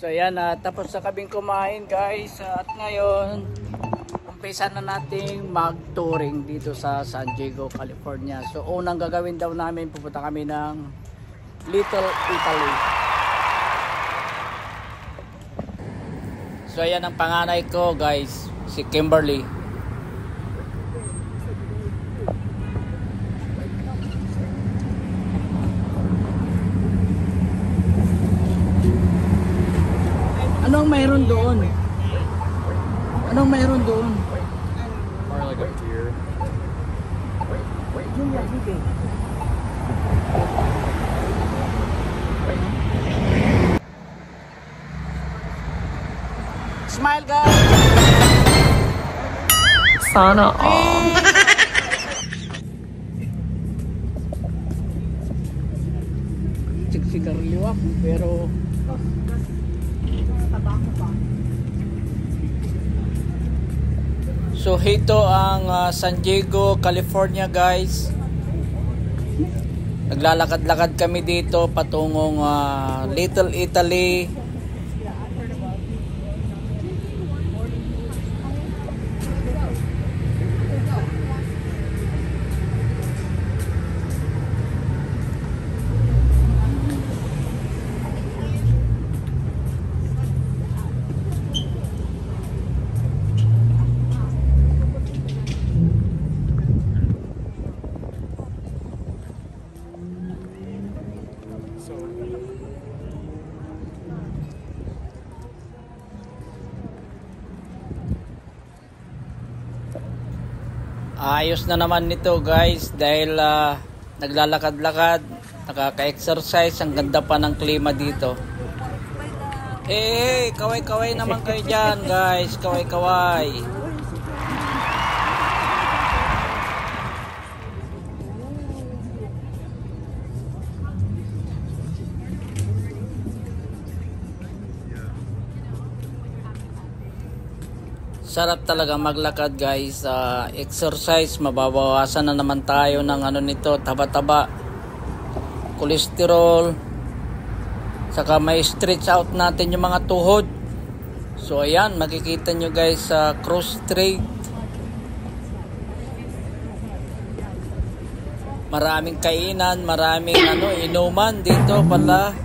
So yan, tapos na kaming kumain guys, at ngayon umpisa na nating mag-touring dito sa San Diego, California. So unang gagawin daw namin, pupunta kami ng Little Italy. So ayan ang panganay ko guys, si Kimberly. Anong mayroon doon? Anong mayroon doon? More like a deer. Julia, sige. Smile guys! Sana all. Siksikaryo ako pero so ito ang San Diego, California guys. Naglalakad-lakad kami dito patungong Little Italy. Ayos na naman nito guys dahil naglalakad-lakad, nakaka-exercise, ang ganda pa ng klima dito. Kaway-kaway naman kayo dyan guys, kaway-kaway. Sarap talaga maglakad guys, exercise, mababawasan na naman tayo ng ano nito, taba-taba, cholesterol, saka may stretch out natin yung mga tuhod. So ayan, makikita nyo guys sa cross street, maraming kainan, maraming inuman dito pala.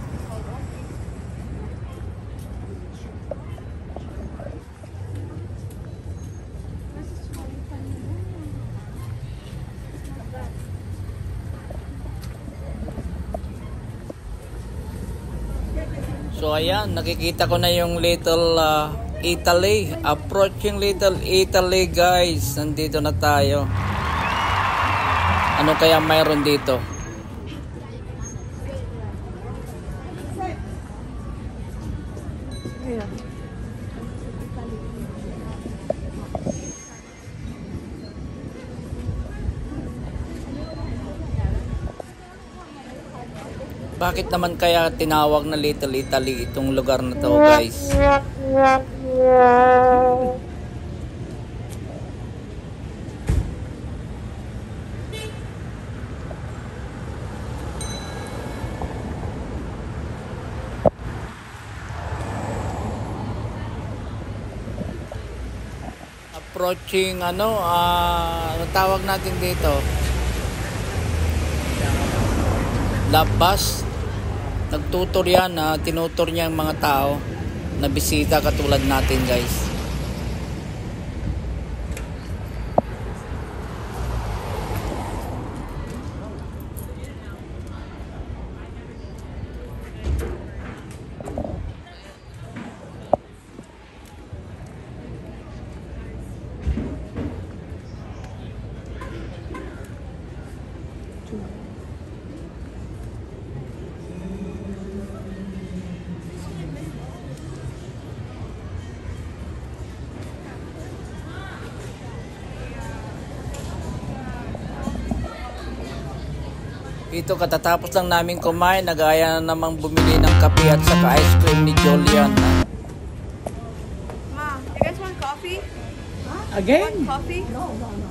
So ayan, nakikita ko na yung Little Italy, approaching Little Italy guys. Nandito na tayo. Ano kaya mayroon dito? Bakit naman kaya tinawag na Little Italy itong lugar na to guys? Approaching tawag natin dito? Labas. Nagtutor yan, tinutor niya ang mga tao na bisita katulad natin guys. Ito katatapos lang namin kumain, nagaya na namang bumili ng kape at saka ice cream ni Julian. Ma, you guys want coffee? Again? Coffee?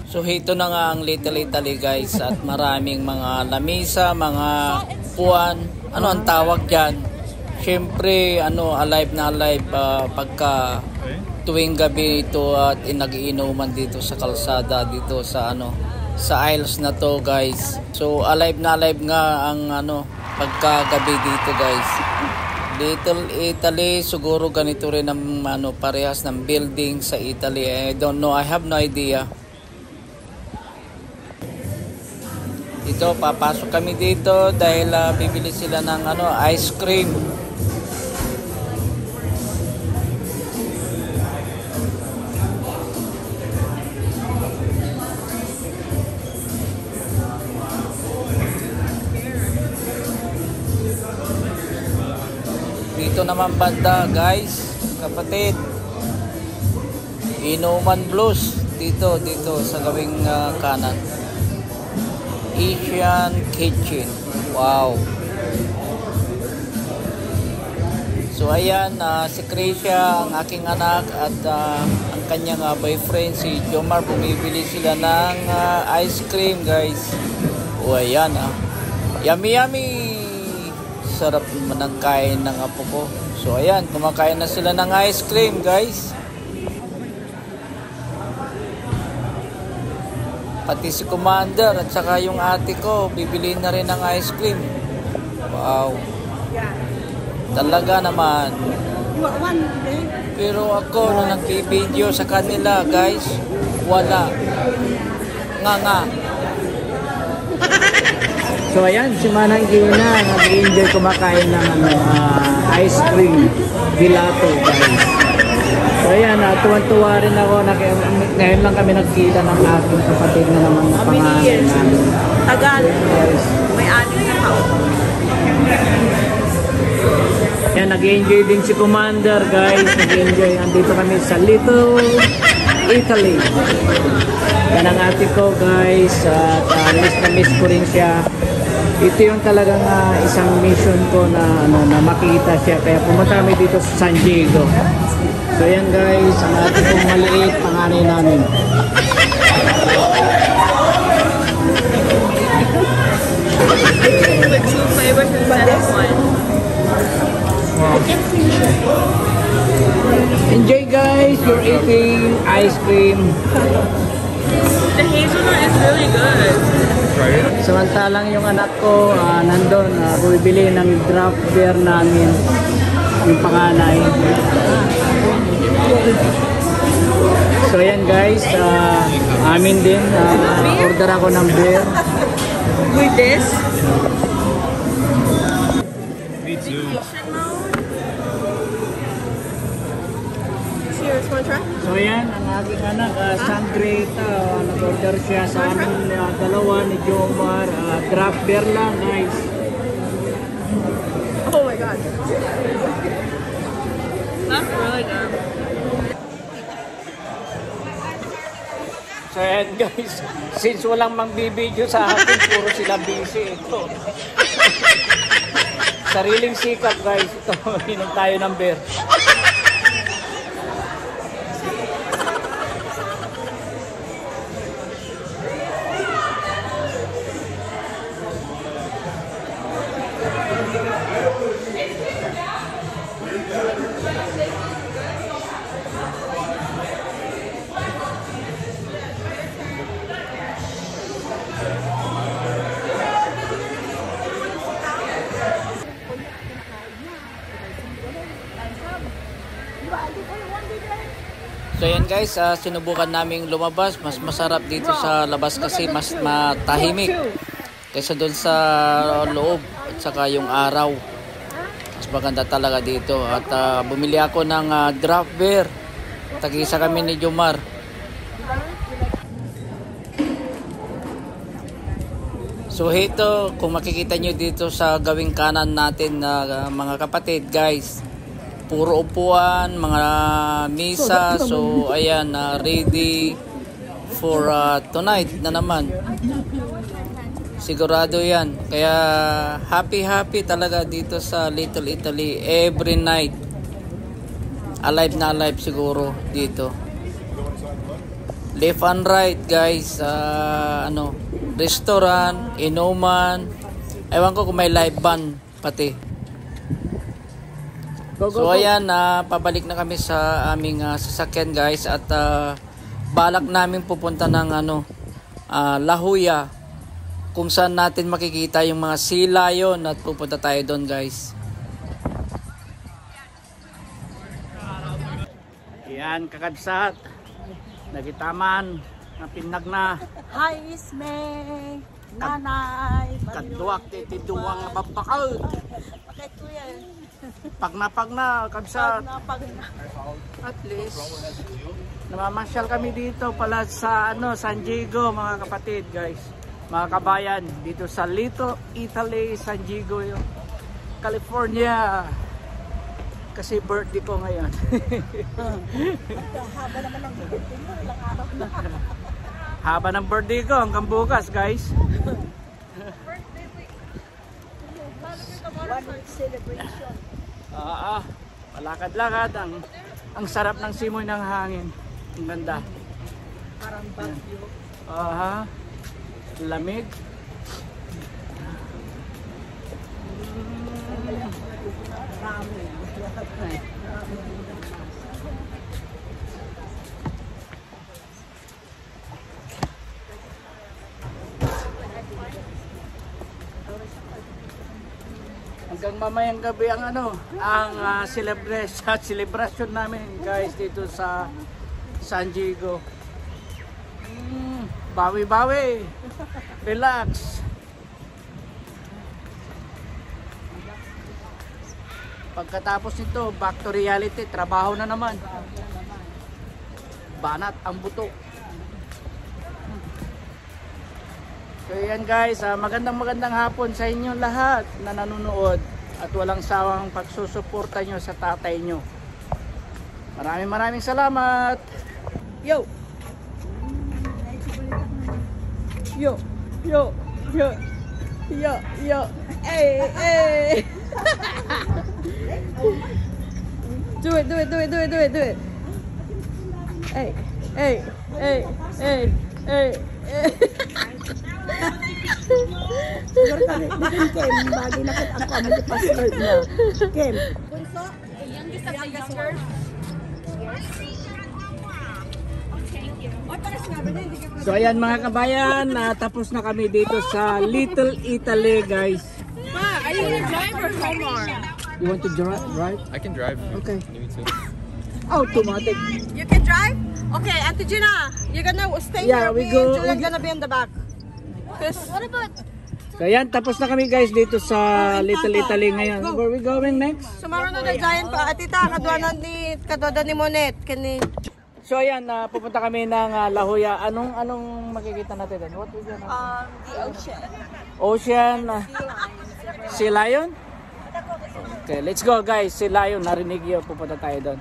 So ito na nga ang Little Italy guys, at maraming mga lamisa, mga puwan, ano ang tawag dyan? syempre alive na alive pagka tuwing gabi ito at nag-iinuman dito sa kalsada dito sa sa aisles na to guys. So alive na alive nga ang pagka gabi dito guys. Little Italy, siguro ganito rin ang parehas ng building sa Italy. I don't know, I have no idea. Dito, papasok kami dito dahil bibili sila ng ice cream. Dito naman banda guys, kapatid, Inuman Blues dito sa gawing kanan. Asian Kitchen. Wow. So ayan, si Krisha, ang aking anak at ang kanyang boyfriend si Jomar, bumibili sila ng ice cream guys. O ayan yummy yummy. Sarap naman ang kain ng apo ko. So ayan, kumakain na sila ng ice cream guys. Pati si Commander at saka yung ate ko bibili na rin ng ice cream. Wow. Talaga naman. Pero ako na nag-video sa kanila guys, wala. Nga. So ayan, si Manang Gina nag-enjoy kumakain ng ice cream gelato guys. So ayan, tuwan-tuwa rin ako na ngayon lang kami nagkita ng aking kapatid na naman na pangalan namin. Tagal. May anim na tao. Yan, nag-enjoy din si Commander guys. Nag-enjoy. Andito kami sa Little Italy. Yan ang ate ko guys. At miss na miss ko rin siya. Ito yung talagang isang mission ko na makita siya. Kaya pumunta kami dito sa San Diego. So yan guys, ang ating kong maliit panganay namin. With two flavors instead of one. Enjoy guys, you're eating ice cream. The hazelnut is really good. Samantalang yung anak ko nandun, bumibili ng draft beer namin, yung panganay. So ayan guys, amin din, order ako ng beer. With this? Me too. Cheers, wanna try? So ayan, ang aking anak, Sandrita, nag-order siya sa amin dalawa ni Jomar, draft beer lang guys. Oh my god. That's really good. So ayan guys, since walang mangbibideo sa akin, puro sila busy ito. Sariling sikap guys, ito, inom tayo ng beer. So ayan guys, sinubukan naming lumabas. Mas masarap dito sa labas kasi mas matahimik kaysa doon sa loob at saka yung araw. Mas maganda talaga dito. At bumili ako ng draft beer. Tag-isa kami ni Jomar. So ito, kung makikita nyo dito sa gawing kanan natin na mga kapatid guys, puro upuan, mga misa. So ayan, ready for tonight na naman. Sigurado yan. Kaya happy talaga dito sa Little Italy every night. Alive na alive siguro dito. Left and right guys, restaurant, inuman. Ewan ko kung may live band pati. So ayan, pabalik na kami sa aming sasakyan guys at balak namin pupunta ng La Jolla kung saan natin makikita yung mga sea lion at pupunta tayo doon guys. Ayan kakabsat, nagitaman, napinag na. Hi, Isme! Nanay! Kaduak, titiduwang babakal. Bakit kuya? Pag na kabsat. At least namamasyal kami dito pala sa San Diego mga kapatid guys, mga kabayan, dito sa Little Italy, San Diego, California. Kasi birthday ko ngayon. Haba naman ng birthday mo, ilang araw na. Haba ng birthday ko hanggang bukas guys. One week celebration. Malakad-lakad, ang sarap ng simoy ng hangin. Ang ganda. Parang bagyo. Lamig. Hanggang mamayang gabi ang celebration namin guys dito sa San Diego. Bawi-bawi. Relax. Pagkatapos nito, back to reality, trabaho na naman. Banat ang buto. So yan guys, magandang hapon sa inyo lahat na nanonood at walang sawang pagsusuporta nyo sa tatay nyo. Maraming salamat. Yo! Yo! Yo! Yo! Yo! Yo! Hey! Do it! Hey! Siguro kami, bikin Kim, bagay na kung ako ang password mo. Kim. Bunso? Youngest girl? So ayan mga kabayan, tapos na kami dito sa Little Italy guys. Ma, are you gonna drive or Omar? You want to drive? I can drive. Okay. You need to. Automatic. You can drive? Okay, Auntie Gina, you're gonna stay Yeah, here. we go- Julian gonna be in the back. What about? So ayan, tapos na kami guys dito sa Little Italy ngayon. Where we going next? Sumaro na giant pa. Atita, kadwa ni Monet. Kani. So ayan, pupunta kami ng La Jolla. Anong makikita natin doon? What is it? The ocean. Ocean. Sea lion? Okay, let's go guys. Sea lion, narinig yun. Pupunta tayo doon.